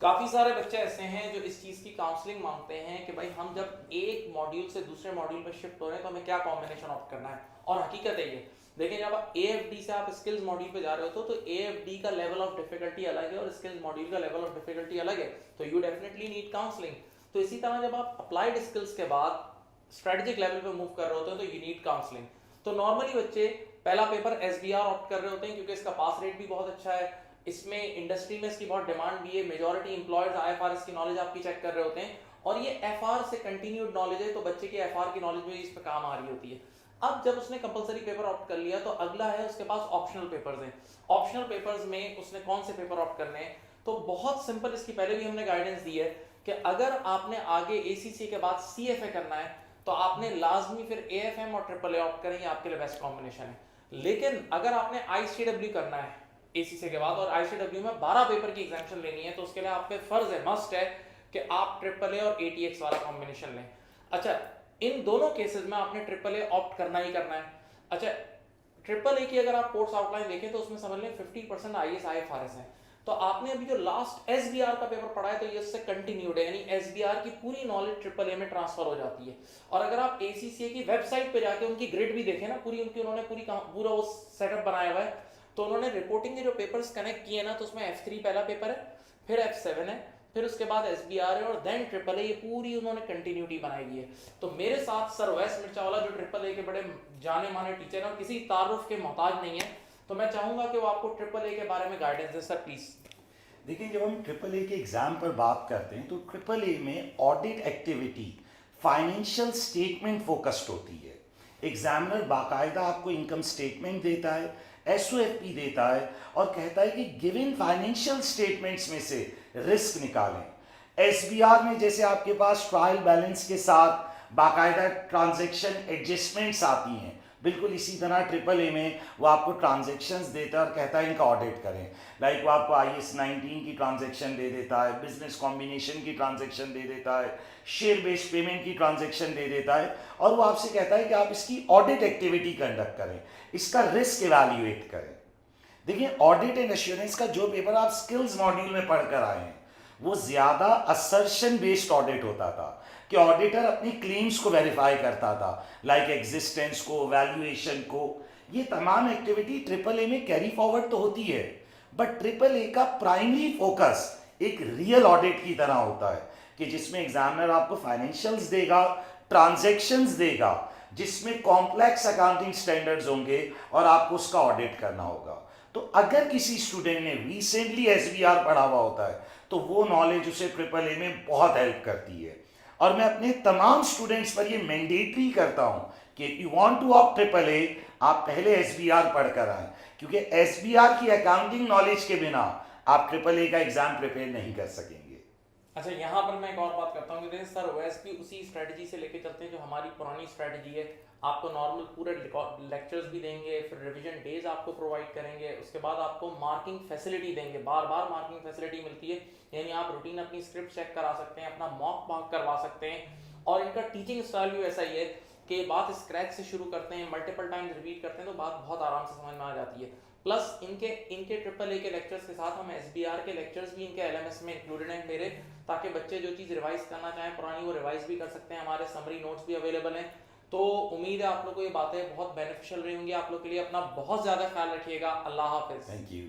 काफी सारे बच्चे ऐसे हैं जो इस चीज की काउंसलिंग मांगते हैं कि भाई हम जब एक मॉड्यूल से दूसरे मॉड्यूल पर शिफ्ट हो रहे हैं तो हमें क्या कॉम्बिनेशन ऑप्ट करना है। और हकीकत है ये, देखिए जब एएफडी से आप स्किल्स मॉड्यूल पे जा रहे हो तो एएफडी का लेवल ऑफ डिफिकल्टी अलग है और स्किल्स मॉड्यूल का लेवल ऑफ डिफिकल्टी अलग है, तो यू डेफिनेटली नीड काउंसलिंग। तो इसी तरह जब आप अप्लाइड स्किल्स के बाद स्ट्रेटेजिक लेवल पे मूव कर रहे होते हैं तो यू नीड काउंसलिंग। तो नॉर्मली बच्चे पहला पेपर एसबीआर ऑप्ट कर रहे होते हैं क्योंकि इसका पास रेट भी बहुत अच्छा है, इसमें इंडस्ट्री में इसकी बहुत डिमांड भी है, मेजॉरिटी इंप्लॉयर्स आईएफआरएस की नॉलेज आपकी चेक कर रहे होते हैं और ये एफआर से कंटिन्यूड नॉलेज है, तो बच्चे की एफआर की नॉलेज भी इस पर काम आ रही होती है। अब जब उसने कंपलसरी पेपर ऑप्ट कर लिया तो अगला है उसके पास ऑप्शनल पेपर्स हैं। ऑप्शनल पेपर्स में उसने कौन से पेपर ऑप्ट करने हैं, तो बहुत सिंपल, इसकी पहले भी हमने गाइडेंस दी है कि अगर आपने आगे एसीसी के बाद सीएफए करना है तो आपने लाजमी फिर एएफएम और ट्रिपल ए ऑप्ट करें, ये आपके लिए बेस्ट कॉम्बिनेशन है। लेकिन अगर आपने आईसीडब्ल्यू करना है एसीसी के बाद और आईसीडब्ल्यू में 12 पेपर की एग्जामिनेशन लेनी है तो उसके लिए आप पे फर्ज है, मस्ट है कि आप ट्रिपल ए और एटीएक्स वाला कॉम्बिनेशन लें। अच्छा, इन दोनों केसेस में आपने ट्रिपल ए ऑप्ट करना ही करना है। अच्छा, ट्रिपल ए की अगर आप कोर्स आउटलाइन देखें तो उसमें समझ लें 50% आईएएस आईएफआरएस है। तो आपने अभी जो लास्ट एसबीआर का पेपर पढ़ा है तो ये उससे कंटिन्यूड है, यानी एसबीआर की पूरी नॉलेज ट्रिपल ए में ट्रांसफर हो जाती है। और अगर आप एसीसीए की वेबसाइट पे जाके उनकी ग्रिड भी देखें ना, पूरी उनकी उन्होंने पूरा वो सेटअप बनाया हुआ है, तो उन्होंने रिपोर्टिंग के जो पेपर्स कनेक्ट किए ना तो उसमें F3 पहला पेपर है, फिर F7 है, फिर उसके बाद एसबीआर है और देन ट्रिपल ए, ये पूरी उन्होंने कंटिन्यूटी बनाई हुई है। तो मेरे साथ सर वैस मिर्चावाला जो ट्रिपल ए के बड़े जाने माने टीचर हैं और किसी तारुफ के मोहताज नहीं है, तो मैं चाहूंगा कि वो आपको ट्रिपल ए के बारे में गाइडेंस दे। Sir please. देखिए, जब हम ट्रिपल ए के एग्ज़ाम पर बात करते हैं तो ट्रिपल ए में audit activity financial statement focused होती है। एग्जामिनर बाकायदा आपको इनकम स्टेटमेंट देता है, एसओएफपी देता है और कहता है कि गिवन फाइनेंशियल स्टेटमेंट्स में से रिस्क निकालें। एसबीआर में जैसे आपके पास ट्रायल बैलेंस के साथ बाकायदा ट्रांजैक्शन एडजस्टमेंट्स आती हैं, बिल्कुल इसी तरह ट्रिपल ए में वो आपको ट्रांजैक्शंस देता है और कहता है इनका ऑडिट करें। लाइक वो आपको IAS 19 की ट्रांजैक्शन दे देता है, बिजनेस कॉम्बिनेशन की ट्रांजैक्शन दे देता है, शेयर बेस्ड पेमेंट की ट्रांजैक्शन दे देता है और वो आपसे कहता है कि आप इसकी ऑडिट एक्टिविटी कंडक्ट करें, इसका रिस्क इवैल्यूएट करें। देखिए, ऑडिट एंड एश्योरेंस का जो पेपर आप स्किल्स मॉड्यूल में पढ़कर आए हैं वो ज़्यादा असर्शन बेस्ड ऑडिट होता था कि ऑडिटर अपनी क्लेम्स को वेरीफाई करता था, लाइक एग्जिस्टेंस को, वैल्यूएशन को। ये तमाम एक्टिविटी ट्रिपल ए में कैरी फॉरवर्ड तो होती है, बट ट्रिपल ए का प्राइमरी फोकस एक रियल ऑडिट की तरह होता है कि जिसमें एग्जामिनर आपको फाइनेंशियल्स देगा, ट्रांजैक्शंस देगा, जिसमें कॉम्प्लेक्स अकाउंटिंग स्टैंडर्ड्स होंगे और आपको उसका ऑडिट करना होगा। तो अगर किसी स्टूडेंट ने रिसेंटली एसबीआर पढ़ा हुआ होता है तो वो नॉलेज उसे ट्रिपल ए में बहुत हेल्प करती है। और मैं अपने तमाम स्टूडेंट्स पर ये मैंडेटरी करता हूँ कि if you want to opt triple A, आप पहले एसबीआर पढ़कर आए, क्योंकि एसबीआर की अकाउंटिंग नॉलेज के बिना आप ट्रिपल ए का एग्जाम प्रिपेयर नहीं कर सकेंगे। अच्छा, यहाँ पर मैं एक और बात करता हूँ कि सर ओएस भी उसी स्ट्रेटजी से लेके चलते हैं जो हमारी पुरानी स्ट्रेटजी है। आपको नॉर्मल पूरे लेक्चर्स भी देंगे, फिर रिवीजन डेज आपको प्रोवाइड करेंगे, उसके बाद आपको मार्किंग फैसिलिटी देंगे, बार बार मार्किंग फैसिलिटी मिलती है, यानी आप रूटीन अपनी स्क्रिप्ट चेक करा सकते हैं, अपना मॉक मार्क करवा सकते हैं। और इनका टीचिंग स्टाइल भी ऐसा ही है कि बात स्क्रैच से शुरू करते हैं, मल्टीपल टाइम्स रिपीट करते हैं तो बात बहुत आराम से समझ में आ जाती है। प्लस इनके इनके ट्रिपल ए के लेक्चर्स के साथ हम एसबीआर के लेक्चर्स भी इनके एलएमएस में इंक्लूडेड हैं मेरे, ताकि बच्चे जो चीज़ रिवाइज करना चाहें पुरानी वो रिवाइज भी कर सकते हैं। हमारे समरी नोट्स भी अवेलेबल हैं। तो उम्मीद है आप लोग को ये बातें बहुत बेनिफिशियल रही होंगी। आप लोग के लिए अपना बहुत ज़्यादा ख्याल रखिएगा। अल्लाह हाफिज़। Thank you.